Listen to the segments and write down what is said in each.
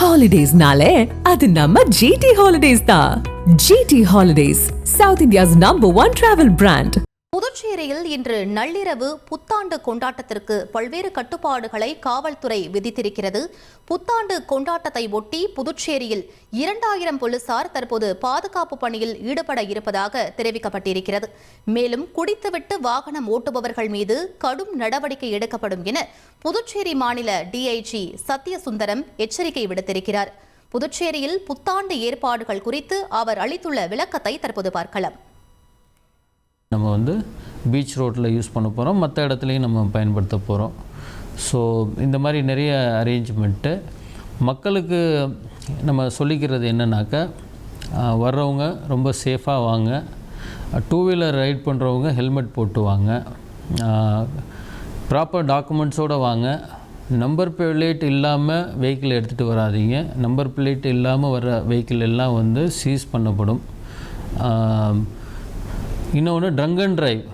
ஹாலிடேஸ்னாலே அது நம்ம ஜிடி ஹாலிடேஸ் தான். GT holidays, south India's #1 travel brand. புதுச்சேரியில் இன்று நள்ளிரவு புத்தாண்டு கொண்டாட்டத்திற்கு பல்வேறு கட்டுப்பாடுகளை காவல்துறை விதித்திருக்கிறது. புத்தாண்டு கொண்டாட்டத்தை ஒட்டி புதுச்சேரியில் 2000 போலீசார் தற்போது பாதுகாப்பு பணியில் ஈடுபட இருப்பதாக தெரிவிக்கப்பட்டிருக்கிறது. மேலும் குடித்துவிட்டு வாகனம் ஓட்டுபவர்கள் மீது கடும் நடவடிக்கை எடுக்கப்படும் என புதுச்சேரி மாநில டிஐஜி சத்யசுந்தரம் எச்சரிக்கை விடுத்திருக்கிறார். புதுச்சேரியில் புத்தாண்டு ஏற்பாடுகள் குறித்து அவர் அளித்துள்ள விளக்கத்தை தற்போது பார்க்கலாம். நம்ம வந்து பீச் ரோட்டில் யூஸ் பண்ண போகிறோம், மற்ற இடத்துலையும் நம்ம பயன்படுத்த போகிறோம். ஸோ இந்த மாதிரி நிறைய அரேஞ்ச்மெண்ட்டு மக்களுக்கு நம்ம சொல்லிக்கிறது என்னன்னாக்கா, வர்றவங்க ரொம்ப சேஃபாக வாங்க, டூ வீலர் ரைட் பண்ணுறவங்க ஹெல்மெட் போட்டு வாங்க, ப்ராப்பர் டாக்குமெண்ட்ஸோடு வாங்க, நம்பர் பிளேட் இல்லாமல் வெஹிக்கிள் எடுத்துகிட்டு வராதீங்க. நம்பர் பிளேட் இல்லாமல் வர வெஹிக்கிள் எல்லாம் வந்து சீஸ் பண்ணப்படும். இன்னொன்று ட்ரங்க் அண்ட் ட்ரைவ்,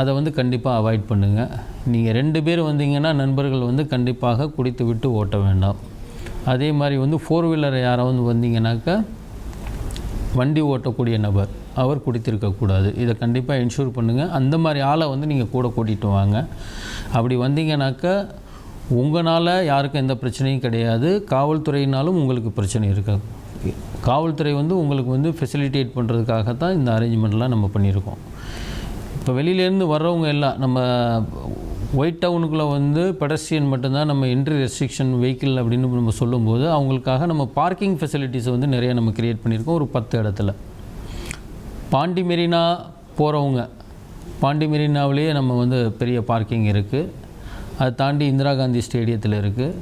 அதை வந்து கண்டிப்பாக அவாய்ட் பண்ணுங்கள். நீங்கள் 2 பேர் வந்தீங்கன்னா நண்பர்கள் வந்து கண்டிப்பாக குடித்து விட்டு ஓட்ட வேண்டாம். அதே மாதிரி வந்து 4 வீலர் யாராவது வந்தீங்கன்னாக்கா வண்டி ஓட்டக்கூடிய நபர் அவர் குடித்திருக்கக்கூடாது. இதை கண்டிப்பாக என்ஷூர் பண்ணுங்கள். அந்த மாதிரி ஆளை வந்து நீங்கள் கூட கூட்டிகிட்டு வாங்க. அப்படி வந்தீங்கன்னாக்கா உங்களால் யாருக்கும் எந்த பிரச்சனையும் கிடையாது, காவல்துறையினாலும் உங்களுக்கு பிரச்சனை இருக்காது. காவல்துறை வந்து உங்களுக்கு வந்து ஃபெசிலிட்டேட் பண்ணுறதுக்காக தான் இந்த அரேஞ்ச்மெண்ட்லாம் நம்ம பண்ணியிருக்கோம். இப்போ வெளியிலேருந்து வர்றவங்க எல்லாம் நம்ம ஒயிட் டவுனுக்குள்ளே வந்து பெடஸ்ட்ரியன் மட்டும்தான் நம்ம என்ட்ரி ரெஸ்ட்ரிக்ஷன் வெஹிக்கிள் அப்படின்னு நம்ம சொல்லும்போது அவங்களுக்காக நம்ம பார்க்கிங் ஃபெசிலிட்டிஸை வந்து நிறையா நம்ம க்ரியேட் பண்ணியிருக்கோம். ஒரு 10 இடத்துல பாண்டி மெரினா போகிறவங்க, பாண்டி மெரினாவிலேயே நம்ம வந்து பெரிய பார்க்கிங் இருக்குது. அதை தாண்டி இந்திரா காந்தி ஸ்டேடியத்தில் இருக்குது.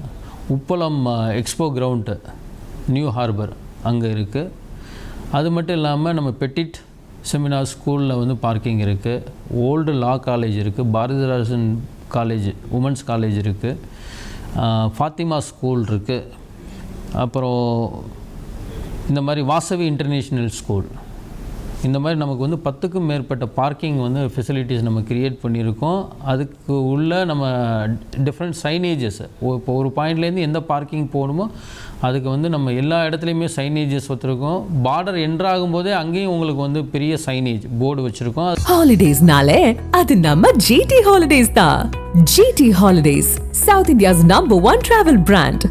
உப்பளம் எக்ஸ்போ கிரவுண்டு நியூ ஹார்பர் அங்கே இருக்குது. அது மட்டும் இல்லாமல் நம்ம பெட்டிட் செமினார் ஸ்கூலில் வந்து பார்க்கிங் இருக்குது. ஓல்டு லா காலேஜ் இருக்குது, பாரதிதாசன் காலேஜ் உமன்ஸ் காலேஜ் இருக்குது, ஃபாத்திமா ஸ்கூல் இருக்குது. அப்புறம் இந்த மாதிரி வாசவி இன்டர்நேஷ்னல் ஸ்கூல், இந்த மாதிரி நமக்கு வந்து 10க்கும் மேற்பட்ட பார்க்கிங் வந்து ஃபெசிலிட்டிஸ் நம்ம க்ரியேட் பண்ணியிருக்கோம். அதுக்கு உள்ள நம்ம டிஃப்ரெண்ட் சைனேஜஸ், இப்போ ஒரு பாயிண்ட்லேருந்து எந்த பார்க்கிங் போகணுமோ அதுக்கு வந்து நம்ம எல்லா இடத்துலையுமே சைனேஜஸ் வச்சுருக்கோம். பார்டர் என்ட்ராகும் போதே அங்கேயும் உங்களுக்கு வந்து பெரிய சைனேஜ் போர்டு வச்சுருக்கோம். ஹாலிடேஸ்னாலே அது நம்ம ஜிடி ஹாலிடேஸ் தான். GT holidays, south India's #1 travel brand.